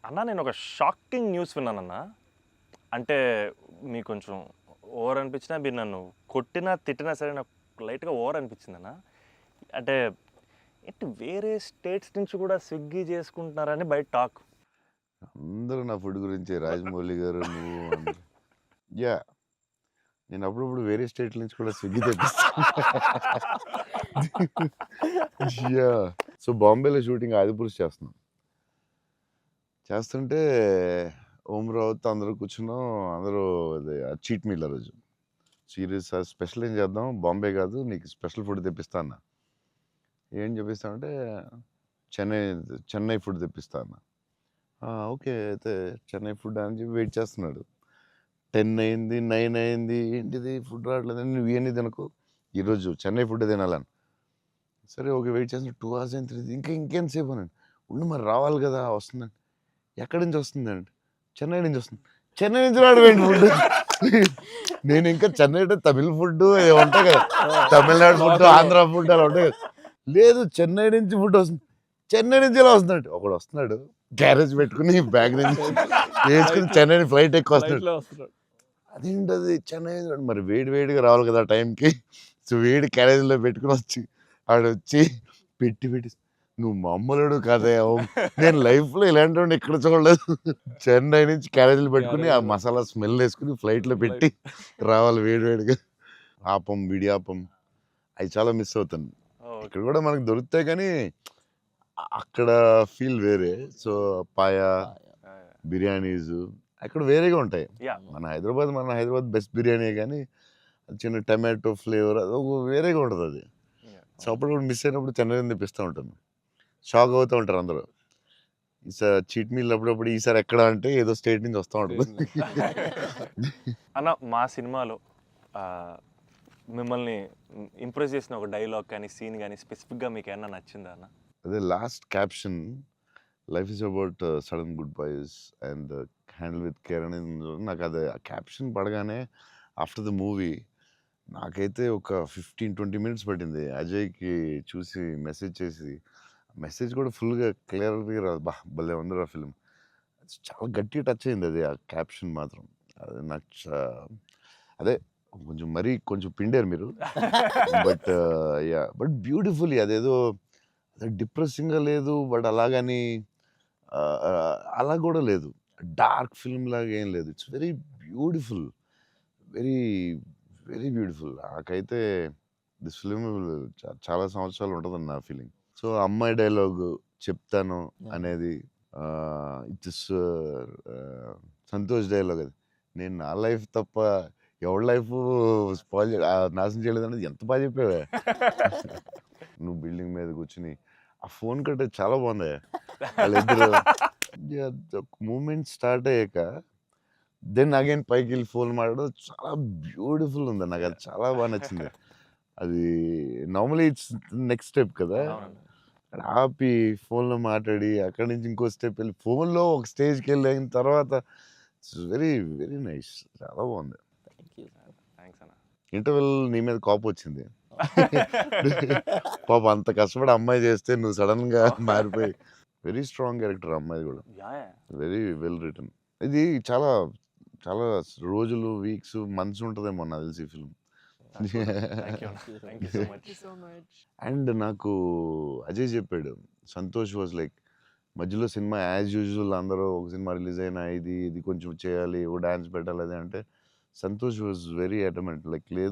అన్నా నేను ఒక షాకింగ్ న్యూస్ విన్నానన్నా. అంటే మీకు కొంచెం ఓవర్ అనిపించినా, మీరు నన్ను కొట్టినా, తిట్టినా సరే నాకు లైట్‌గా ఓవర్ అనిపించిందన్నా. అంటే ఏంటి వేరే స్టేట్స్ నుంచి కూడా స్విగ్గీ చేసుకుంటున్నారని బయట టాక్. అందరూ నా ఫుడ్ గురించే. రాజమౌళి గారు, నువ్వు అందరూ. యాహ్! నేను అప్పుడప్పుడు వేరే స్టేట్‌ల నుంచి కూడా స్విగ్గీ తెప్పిస్తాను. యాహ్! సో, బాంబేలో షూటింగ్ ఆదిపురుష్ చేస్తున్నాం. చేస్తుంటే ఓం రావుతో అందరూ కూర్చున్నాం. అందరూ అది చీట్ మీల్ ఆ రోజు. సీరియస్ స్పెషల్ ఏం చేద్దాం, బాంబే కాదు నీకు స్పెషల్ ఫుడ్ తెప్పిస్తా అన్న. ఏం తెప్పిస్తామంటే చెన్నై చెన్నై ఫుడ్ తెప్పిస్తా అన్న. ఓకే. అయితే చెన్నై ఫుడ్ అని చెప్పి వెయిట్ చేస్తున్నాడు. 10 అయింది, 9 అయింది. ఏంటిది ఫుడ్ రావట్లేదని, నువ్వు ఇవన్నీ తినకు, ఈరోజు చెన్నై ఫుడ్ తినాలని. సరే ఓకే, వెయిట్ చేస్తున్నా. 2 అవర్స్ అయింది, 3 ఇంకెంతసేపు అనండి. ఉండు మరి రావాలి కదా, వస్తుందండి. ఎక్కడి నుంచి వస్తుందండి? చెన్నై నుంచి వస్తుంది. చెన్నై నుంచి రావడం ఫుడ్. నేను ఇంకా చెన్నై అంటే తమిళ ఫుడ్ ఉంటాయి కదా, తమిళనాడు ఫుడ్, ఆంధ్ర ఫుడ్ అలా ఉంటాయి కదా. లేదు, చెన్నై నుంచి ఫుడ్ వస్తుంది. చెన్నై నుంచి ఎలా వస్తున్నాడు? ఒకడు వస్తున్నాడు క్యారేజ్ పెట్టుకుని, బ్యాగ్ నుంచి వేసుకుని చెన్నై ఫ్లైట్ ఎక్కువ వస్తున్నాడు. అదేంటది చెన్నై మరి వేడి వేడిగా రావాలి కదా టైంకి. సో వేడి క్యారేజ్లో పెట్టుకుని వచ్చి ఆడొచ్చి పెట్టి నువ్వు మామూలుడు కాదే, నేను లైఫ్లో ఇలాంటి వాడిని ఎక్కడ చూడలేదు. చెన్నై నుంచి క్యారేజీలు పెట్టుకుని ఆ మసాలా స్మెల్ వేసుకుని ఫ్లైట్లో పెట్టి రావాలి వేడి వేడిగా. ఆపం, విడియాపం అవి చాలా మిస్ అవుతాను. ఇక్కడ కూడా మనకు దొరుకుతాయి కానీ అక్కడ ఫీల్ వేరే. సో పాయా, బిర్యానీస్ అక్కడ వేరేగా ఉంటాయి. యాహ్! మన హైదరాబాద్ బెస్ట్ బిర్యానీ, కానీ చిన్న టమాటో ఫ్లేవర్ అది ఒక వేరేగా ఉంటుంది అది. సో అప్పుడు మిస్ అయినప్పుడు చెన్నై తెప్పిస్తూ ఉంటాను. షాక్ అవుతూ ఉంటారు అందరూ. ఈసారి చీట్ మీల్ అప్పుడప్పుడు ఈసారి ఎక్కడ అంటే ఏదో స్టేట్ నుంచి వస్తూ ఉంటుంది. అన్న మా సినిమాలో మిమ్మల్ని ఇంప్రెస్ చేసిన ఒక డైలాగ్ కానీ, సీన్ కానీ స్పెసిఫిక్‌గా మీకు ఏమన్నా నచ్చిందా అన్న? అదే last caption, life is about sudden goodbyes and handle with care అనేది ఉంది. నాకు అది ఆ క్యాప్షన్ పడగానే ఆఫ్టర్ ద మూవీ నాకైతే ఒక 15-20 మినిట్స్ పట్టింది అజయ్కి చూసి మెసేజ్ చేసి. మెసేజ్ కూడా ఫుల్గా క్లియర్గా రాదు. భలే ఉంది ఆ ఫిల్మ్. చాలా గట్టిగా టచ్ అయింది అది, ఆ క్యాప్షన్ మాత్రం. అది నాకు అదే కొంచెం మరీ కొంచెం పిండారు మీరు. బట్ యా, బట్ బ్యూటిఫుల్లీ అదేదో డిప్రెసింగ్గా లేదు, బట్ అలాగని అలా కూడా లేదు. డార్క్ ఫిల్మ్ లాగా ఏం లేదు. It's very beautiful, very very beautiful. నాకైతే దిస్ ఫిలిం చాలా సంవత్సరాలు ఉంటుందని నా ఫీలింగ్. సో అమ్మాయి డైలాగ్ చెప్తాను అనేది, ఇట్స్ సంతోష్ డైలాగ్ అది. నేను నా లైఫ్ తప్ప ఎవరి లైఫ్ స్పాయిల్ నాశనం చేయలేదనేది ఎంత బాగా చెప్పావే. నువ్వు బిల్డింగ్ మీద కూర్చుని ఆ ఫోన్ కట్టే చాలా బాగుంది. వాళ్ళిద్దరు మూమెంట్ స్టార్ట్ అయ్యాక దెన్ అగైన్ పైకి వెళ్ళి ఫోన్ మాట్లాడడం చాలా బ్యూటిఫుల్ ఉంది. నాకు అది చాలా బాగా నచ్చింది. అది నార్మలీ ఇట్స్ నెక్స్ట్ స్టెప్ కదా, అక్కడ ఆపి ఫోన్లో మాట్లాడి అక్కడి నుంచి ఇంకో స్టెప్ వెళ్ళి ఫోన్లో ఒక స్టేజ్కి వెళ్ళిన తర్వాత ఇట్స్ వెరీ వెరీ నైస్. చాలా బాగుంది. థ్యాంక్స్ అన్న. ఇంటర్వెల్ నీ మీద కోపం వచ్చింది. పాప అంత కష్టపడి అమ్మాయి చేస్తే నువ్వు సడన్ గా మారిపోయి. వెరీ స్ట్రాంగ్ క్యారెక్టర్ అమ్మాయి కూడా, వెరీ వెల్ రిటర్న్. ఇది చాలా చాలా రోజులు, వీక్స్, మంత్స్ ఉంటుందేమో నాకు తెలిసి ఈ ఫిల్మ్. అండ్ నాకు అజయ్ చెప్పాడు, సంతోష్ వాజ్ లైక్ మధ్యలో సినిమా యాజ్ యూజువల్ అందరూ ఒక సినిమా రిలీజ్ అయినా ఇది కొంచెం చేయాలి, ఓ డాన్స్ పెట్టాలి అది అంటే, సంతోష్ వాజ్ వెరీ అటమెంట్ లైక్ లేదు